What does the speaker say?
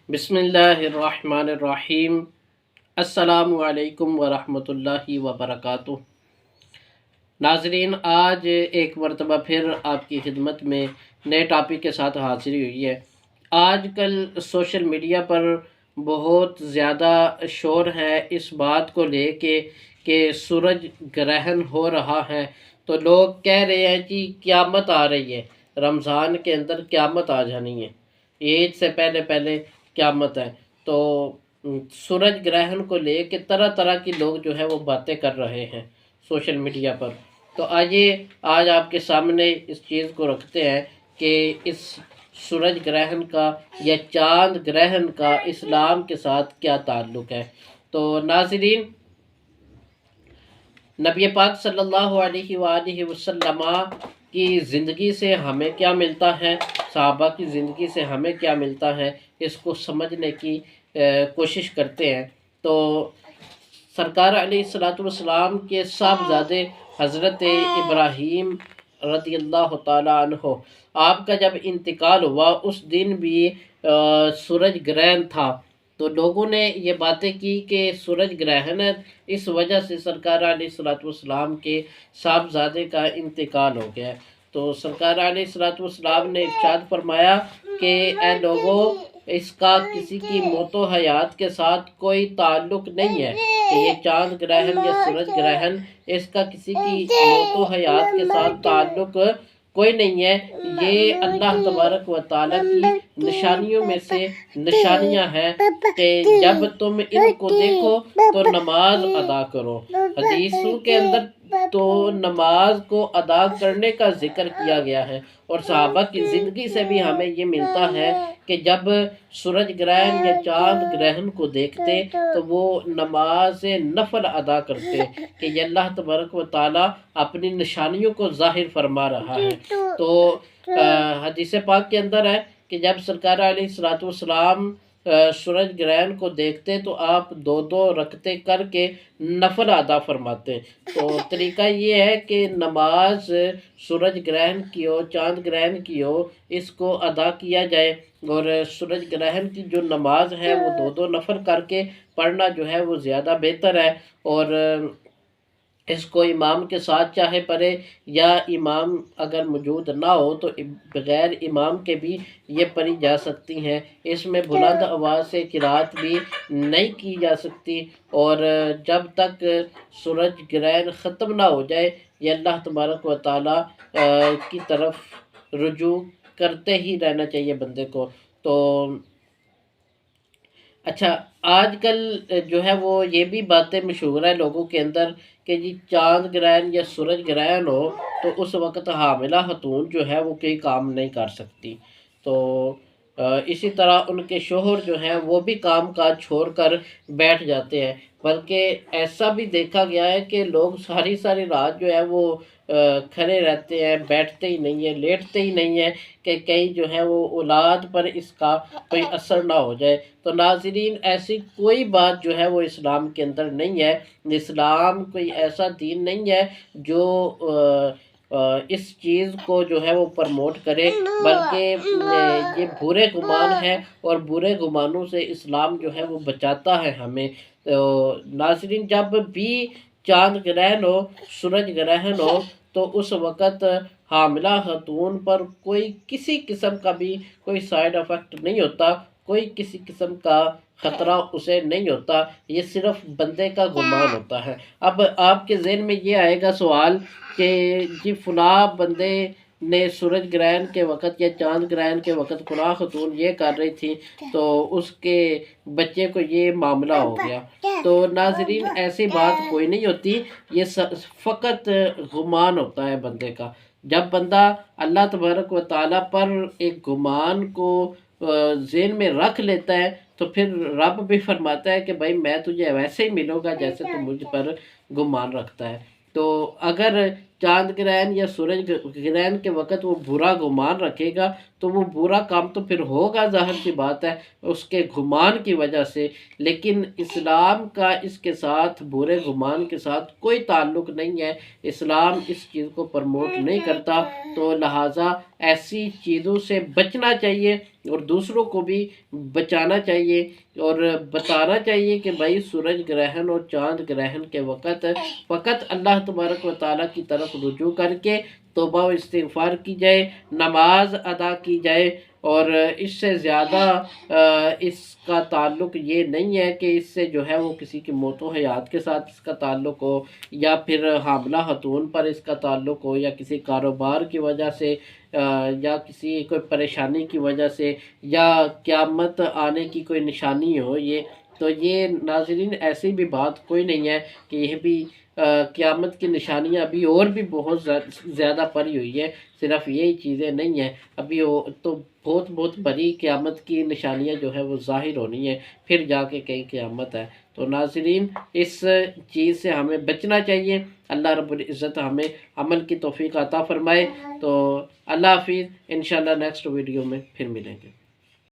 بسم اللہ الرحمن الرحیم۔ السلام علیکم ورحمۃ اللہ وبرکاتہ۔ ناظرین، آج ایک مرتبہ پھر آپ کی خدمت میں نئے ٹاپک کے ساتھ حاضر ہوئی ہے۔ آج کل سوشل میڈیا پر بہت زیادہ شور ہے اس بات کو لے کے کہ سورج گرہن ہو رہا ہے، تو لوگ کہہ رہے ہیں کہ قیامت آ رہی ہے، رمضان کے اندر قیامت آ جانی ہے، عید سے پہلے پہلے قیامت ہے۔ تو سورج گرہن کو لے کے طرح طرح کی لوگ جو ہے وہ باتیں کر رہے ہیں سوشل میڈیا پر۔ تو آئیے آج آپ کے سامنے اس چیز کو رکھتے ہیں کہ اس سورج گرہن کا یا چاند گرہن کا اسلام کے ساتھ کیا تعلق ہے۔ تو ناظرین، نبی پاک صلی اللہ علیہ وآلہ وسلم کی زندگی سے ہمیں کیا ملتا ہے، صحابہ کی زندگی سے ہمیں کیا ملتا ہے، اس کو سمجھنے کی کوشش کرتے ہیں۔ تو سرکار علیہ السلام کے صاحبزادے حضرت ابراہیم رضی اللہ تعالیٰ عنہ، آپ کا جب انتقال ہوا اس دن بھی سورج گرہن تھا۔ تو لوگوں نے یہ باتیں کی کہ سورج گرہن ہے، اس وجہ سے سرکار علیہ السلام کے صاحبزادے کا انتقال ہو گیا۔ تو سرکار علیہ السلام نے ارشاد فرمایا کہ اے لوگو، اس کا کسی کی موت و حیات کے ساتھ کوئی تعلق نہیں ہے، کہ یہ چاند گرہن یا سورج گرہن، اس کا کسی کی موت و حیات کے ساتھ تعلق کوئی نہیں ہے۔ یہ اللہ تبارک و تعالیٰ کی نشانیوں میں سے نشانیاں ہیں کہ جب تم ان کو دیکھو تو نماز ادا کرو۔ حدیثوں کے اندر تو نماز کو ادا کرنے کا ذکر کیا گیا ہے، اور صحابہ کی زندگی سے بھی ہمیں یہ ملتا ہے کہ جب سورج گرہن یا چاند گرہن کو دیکھتے تو وہ نماز نفل ادا کرتے کہ یہ اللہ تبارک و تعالیٰ اپنی نشانیوں کو ظاہر فرما رہا ہے۔ تو حدیث پاک کے اندر ہے کہ جب سرکار علیہ السلام سورج گرہن کو دیکھتے تو آپ دو دو رکعتیں کر کے نفل ادا فرماتے۔ تو طریقہ یہ ہے کہ نماز سورج گرہن کی ہو، چاند گرہن کی ہو، اس کو ادا کیا جائے، اور سورج گرہن کی جو نماز ہے وہ دو دو نفل کر کے پڑھنا جو ہے وہ زیادہ بہتر ہے۔ اور اس کو امام کے ساتھ چاہے پڑھے، یا امام اگر موجود نہ ہو تو بغیر امام کے بھی یہ پڑھی جا سکتی ہیں۔ اس میں بلند آواز سے قرات بھی نہیں کی جا سکتی، اور جب تک سورج گرہن ختم نہ ہو جائے یہ اللہ تبارک و تعالیٰ کی طرف رجوع کرتے ہی رہنا چاہیے بندے کو۔ تو اچھا، آج کل جو ہے وہ یہ بھی باتیں مشہور ہے لوگوں کے اندر کہ جی چاند گرہن یا سورج گرہن ہو تو اس وقت حاملہ خاتون جو ہے وہ کوئی کام نہیں کر سکتی۔ تو اسی طرح ان کے شوہر جو ہیں وہ بھی کام کاج چھوڑ کر بیٹھ جاتے ہیں، بلکہ ایسا بھی دیکھا گیا ہے کہ لوگ ساری ساری رات جو ہے وہ کھڑے رہتے ہیں، بیٹھتے ہی نہیں ہیں، لیٹتے ہی نہیں ہیں کہ کہیں جو ہے وہ اولاد پر اس کا کوئی اثر نہ ہو جائے۔ تو ناظرین، ایسی کوئی بات جو ہے وہ اسلام کے اندر نہیں ہے۔ اسلام کوئی ایسا دین نہیں ہے جو اس چیز کو جو ہے وہ پرموٹ کرے، بلکہ یہ برے گمان ہے، اور برے گمانوں سے اسلام جو ہے وہ بچاتا ہے ہمیں۔ تو ناظرین، جب بھی چاند گرہن ہو، سورج گرہن ہو، تو اس وقت حاملہ خاتون پر کوئی کسی قسم کا بھی کوئی سائیڈ افیکٹ نہیں ہوتا، کوئی کسی قسم کا خطرہ اسے نہیں ہوتا، یہ صرف بندے کا گمان ہوتا ہے۔ اب آپ کے ذہن میں یہ آئے گا سوال کہ جی فلاں بندے نے سورج گرہن کے وقت یا چاند گرہن کے وقت فلاں خاتون یہ کر رہی تھی تو اس کے بچے کو یہ معاملہ ہو گیا۔ تو ناظرین، ایسی بات کوئی نہیں ہوتی، یہ فقط گمان ہوتا ہے بندے کا۔ جب بندہ اللہ تبارک و تعالیٰ پر ایک گمان کو ذہن میں رکھ لیتا ہے تو پھر رب بھی فرماتا ہے کہ بھائی میں تجھے ویسے ہی ملوں گا جیسے تو مجھ پر گمان رکھتا ہے۔ تو اگر چاند گرہن یا سورج گرہن کے وقت وہ برا گمان رکھے گا تو وہ برا کام تو پھر ہوگا، ظاہر سی بات ہے اس کے گمان کی وجہ سے، لیکن اسلام کا اس کے ساتھ، برے گمان کے ساتھ کوئی تعلق نہیں ہے۔ اسلام اس چیز کو پرموٹ نہیں کرتا، تو لہٰذا ایسی چیزوں سے بچنا چاہیے اور دوسروں کو بھی بچانا چاہیے اور بتانا چاہیے کہ بھائی سورج گرہن اور چاند گرہن کے وقت فقط اللہ تبارک و تعالیٰ کی طرف رجوع کر کے توبہ و استغفار کی جائے، نماز ادا کی جائے، اور اس سے زیادہ اس کا تعلق یہ نہیں ہے کہ اس سے جو ہے وہ کسی کی موت و حیات کے ساتھ اس کا تعلق ہو، یا پھر حاملہ خاتون پر اس کا تعلق ہو، یا کسی کاروبار کی وجہ سے، یا کسی کوئی پریشانی کی وجہ سے، یا قیامت آنے کی کوئی نشانی ہو یہ، تو یہ ناظرین ایسی بھی بات کوئی نہیں ہے کہ یہ بھی قیامت کی نشانیاں ابھی اور بھی بہت زیادہ پڑی ہوئی ہے، صرف یہی چیزیں نہیں ہیں، ابھی تو بہت بڑی قیامت کی نشانیاں جو ہے وہ ظاہر ہونی ہے، پھر جا کے کہیں قیامت ہے۔ تو ناظرین اس چیز سے ہمیں بچنا چاہیے، اللہ رب العزت ہمیں عمل کی توفیق عطا فرمائے۔ تو اللہ حافظ، انشاءاللہ نیکسٹ ویڈیو میں پھر ملیں گے۔